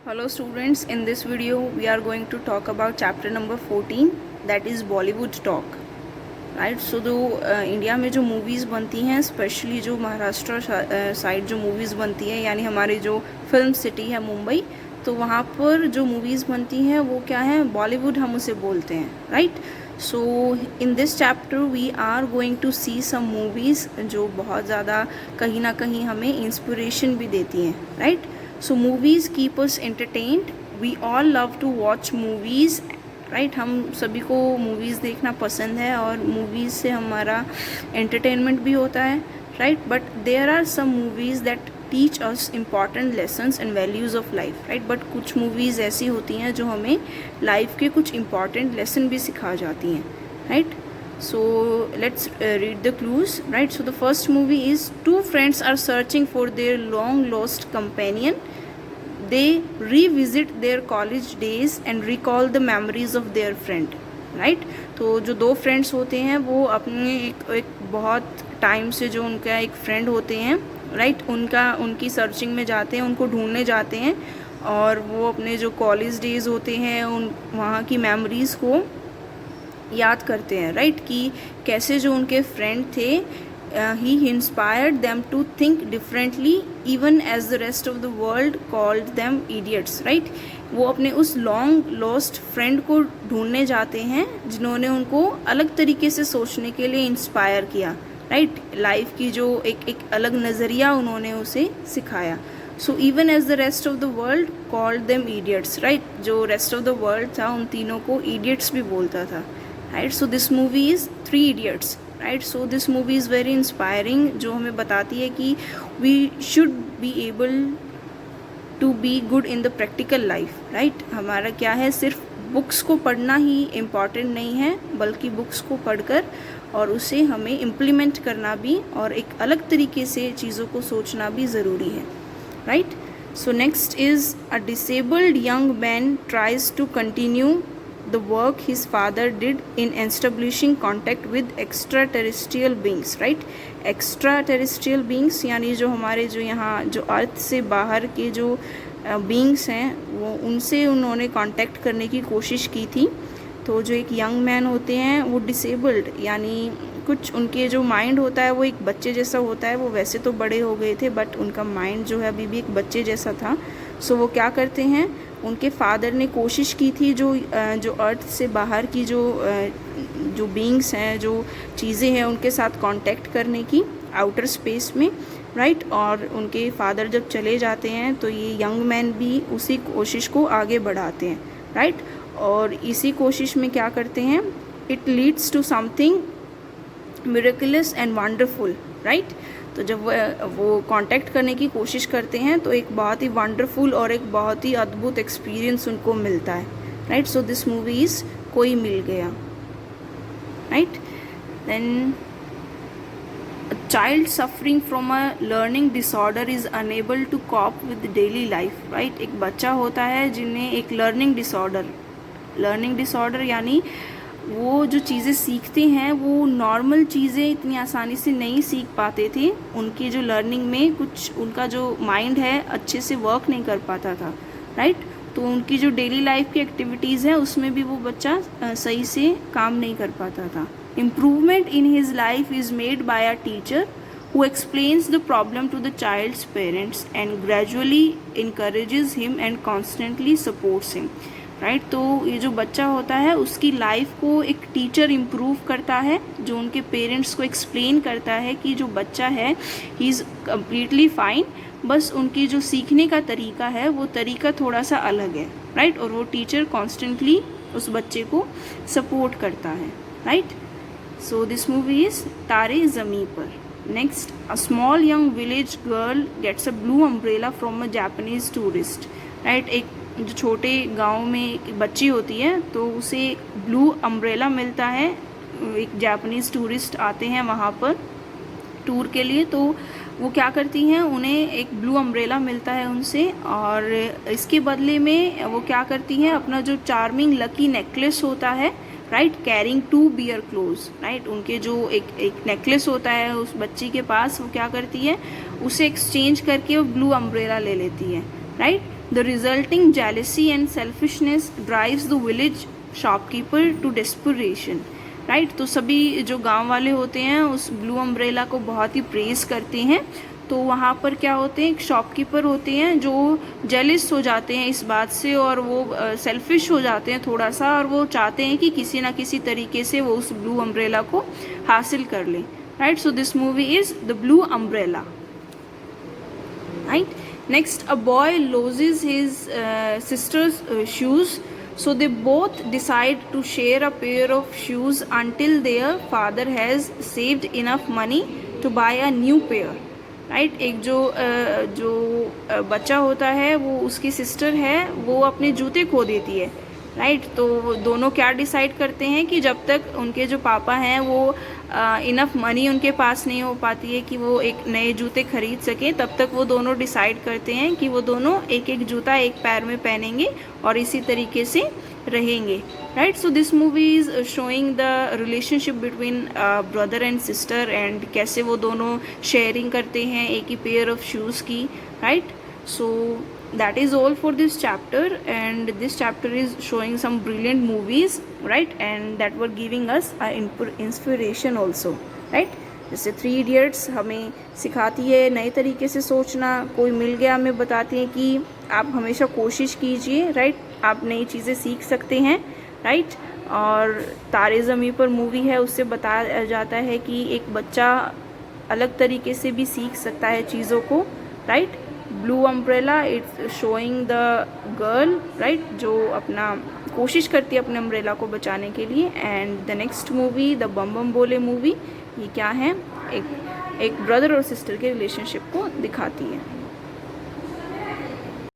Hello students, in this video we are going to talk about chapter number 14, that is Bollywood talk. Right so जो India में जो movies बनती हैं, specially जो Maharashtra side जो movies बनती हैं, यानी हमारी जो फिल्म सिटी है मुंबई, तो वहाँ पर जो मूवीज़ बनती हैं वो क्या है, बॉलीवुड हम उसे बोलते हैं. Right. So in this chapter we are going to see some movies जो बहुत ज़्यादा कहीं ना कहीं हमें इंस्पिरेशन भी देती हैं. Right. So movies keep us entertained. We all love to watch movies. Right. हम सभी को मूवीज़ देखना पसंद है और मूवीज़ से हमारा एंटरटेनमेंट भी होता है. Right. But there are some movies that teach us important lessons and values of life. Right. But कुछ मूवीज़ ऐसी होती हैं जो हमें लाइफ के कुछ इम्पॉर्टेंट लेसन भी सिखा जाती हैं. Right. So let's read the clues. Right. So the first movie is two friends are searching for their long lost companion. They revisit their college days and recall the memories of their friend. Right. तो जो दो friends होते हैं वो अपने एक बहुत time से जो उनका एक फ्रेंड होते हैं, राइट, उनकी सर्चिंग में जाते हैं, उनको ढूंढने जाते हैं और वो अपने जो कॉलेज डेज होते हैं उन वहाँ की मेमोरीज़ को याद करते हैं. राइट. कि कैसे जो उनके फ्रेंड थे, he inspired them to think differently even as the rest of the world called them idiots. Right. वो अपने उस लॉन्ग लॉस्ट फ्रेंड को ढूंढने जाते हैं जिन्होंने उनको अलग तरीके से सोचने के लिए इंस्पायर किया. राइट. लाइफ की जो एक अलग नज़रिया उन्होंने उसे सिखाया. So even as the rest of the world called them idiots. Right. जो रेस्ट ऑफ द वर्ल्ड था उन तीनों को इडियट्स भी बोलता था. Right. So this movie is three idiots. Right. So this movie is very inspiring, जो हमें बताती है कि we should be able to be good in the practical life. Right. हमारा क्या है, सिर्फ बुक्स को पढ़ना ही इम्पॉर्टेंट नहीं है, बल्कि बुक्स को पढ़कर और उसे हमें इम्प्लीमेंट करना भी और एक अलग तरीके से चीज़ों को सोचना भी ज़रूरी है. Right. So next is a disabled young man tries to continue the work his father did in establishing contact with extraterrestrial beings. Right. extraterrestrial beings यानी जो हमारे जो यहाँ जो अर्थ से बाहर के जो बींग्स हैं वो उनसे उन्होंने कांटेक्ट करने की कोशिश की थी. तो जो एक यंग मैन होते हैं वो डिसेबल्ड यानी कुछ उनके जो माइंड होता है वो एक बच्चे जैसा होता है. वो वैसे तो बड़े हो गए थे बट उनका माइंड जो है अभी भी एक बच्चे जैसा था. सो वो क्या करते हैं, उनके फादर ने कोशिश की थी जो अर्थ से बाहर की जो बींग्स हैं, जो चीज़ें हैं, उनके साथ कांटेक्ट करने की आउटर स्पेस में. राइट. और उनके फादर जब चले जाते हैं तो ये यंग मैन भी उसी कोशिश को आगे बढ़ाते हैं. राइट. और इसी कोशिश में क्या करते हैं, it leads to something miraculous and wonderful. Right. तो जब वो कांटेक्ट करने की कोशिश करते हैं तो एक बहुत ही वंडरफुल और एक बहुत ही अद्भुत एक्सपीरियंस उनको मिलता है. Right. So this movie is Koi Mil Gaya. Right. Then a child suffering from a learning disorder is unable to cope with daily life. Right. एक बच्चा होता है जिन्हें एक लर्निंग डिसऑर्डर यानी वो जो चीज़ें सीखते हैं वो नॉर्मल चीज़ें इतनी आसानी से नहीं सीख पाते थे. उनकी जो लर्निंग में कुछ उनका जो माइंड है अच्छे से वर्क नहीं कर पाता था. राइट. तो उनकी जो डेली लाइफ की एक्टिविटीज़ है उसमें भी वो बच्चा सही से काम नहीं कर पाता था. Improvement in his life is made by a teacher who explains the problem to the child's parents and gradually encourages him and constantly supports him. Right. तो ये जो बच्चा होता है उसकी लाइफ को एक टीचर इम्प्रूव करता है जो उनके पेरेंट्स को एक्सप्लेन करता है कि जो बच्चा है ही इज़ कम्प्लीटली फाइन, बस उनकी जो सीखने का तरीका है वो तरीका थोड़ा सा अलग है. राइट. और वो टीचर कॉन्स्टेंटली उस बच्चे को सपोर्ट करता है. Right. So this movie is Taare Zameen Par. Next, a small young village girl gets a blue umbrella from a Japanese tourist. Right. एक जो छोटे गांव में एक बच्ची होती है तो उसे ब्लू अम्ब्रेला मिलता है. एक जापानीज़ टूरिस्ट आते हैं वहाँ पर टूर के लिए, तो वो क्या करती हैं, उन्हें एक ब्लू अम्ब्रेला मिलता है उनसे और इसके बदले में वो क्या करती हैं, अपना जो चार्मिंग लकी नेकलेस होता है, right, carrying to bear close. Right. उनके जो एक नेकलेस होता है उस बच्ची के पास, वो क्या करती है, उसे एक्सचेंज करके वो ब्लू अम्ब्रेला ले लेती है. Right. The resulting jealousy and selfishness drives the village shopkeeper to desperation, right. तो सभी जो गांव वाले होते हैं उस ब्लू अम्ब्रेला को बहुत ही प्रेज करते हैं। तो वहाँ पर क्या होते हैं, एक शॉपकीपर होते हैं जो जेलिस हो जाते हैं इस बात से, और वो सेल्फिश हो जाते हैं थोड़ा सा, और वो चाहते हैं कि किसी ना किसी तरीके से वो उस ब्लू अम्ब्रेला को हासिल कर लें, right. So this movie is the blue umbrella, right. Next, a boy loses his sister's shoes, so they both decide to share a pair of shoes until their father has saved enough money to buy a new pair, right। एक जो बच्चा होता है वो उसकी sister है, वो अपने जूते खो देती है, राइट। तो दोनों क्या डिसाइड करते हैं कि जब तक उनके जो पापा हैं वो इनफ मनी उनके पास नहीं हो पाती है कि वो एक नए जूते खरीद सकें, तब तक वो दोनों डिसाइड करते हैं कि वो दोनों एक एक जूता एक पैर में पहनेंगे और इसी तरीके से रहेंगे, right. So this movie is showing the relationship between brother and sister, and कैसे वो दोनों शेयरिंग करते हैं एक ही पेयर ऑफ शूज़ की, right. So that is all for this chapter, and this chapter is showing some brilliant movies, right, and that were giving us a inspiration also, right। जैसे 3 Idiots हमें सिखाती है नए तरीके से सोचना, कोई मिल गया हमें बताती है कि आप हमेशा कोशिश कीजिए, राइट, आप नई चीज़ें सीख सकते हैं, राइट। और तारे ज़मीं पर मूवी है, उससे बताया जाता है कि एक बच्चा अलग तरीके से भी सीख सकता है चीज़ों को, right. Blue umbrella it's showing the girl, right, जो अपना कोशिश करती है अपने अम्ब्रेला को बचाने के लिए। And the next movie the Bum Bum Bole movie, ये क्या है, एक ब्रदर और सिस्टर के रिलेशनशिप को दिखाती है।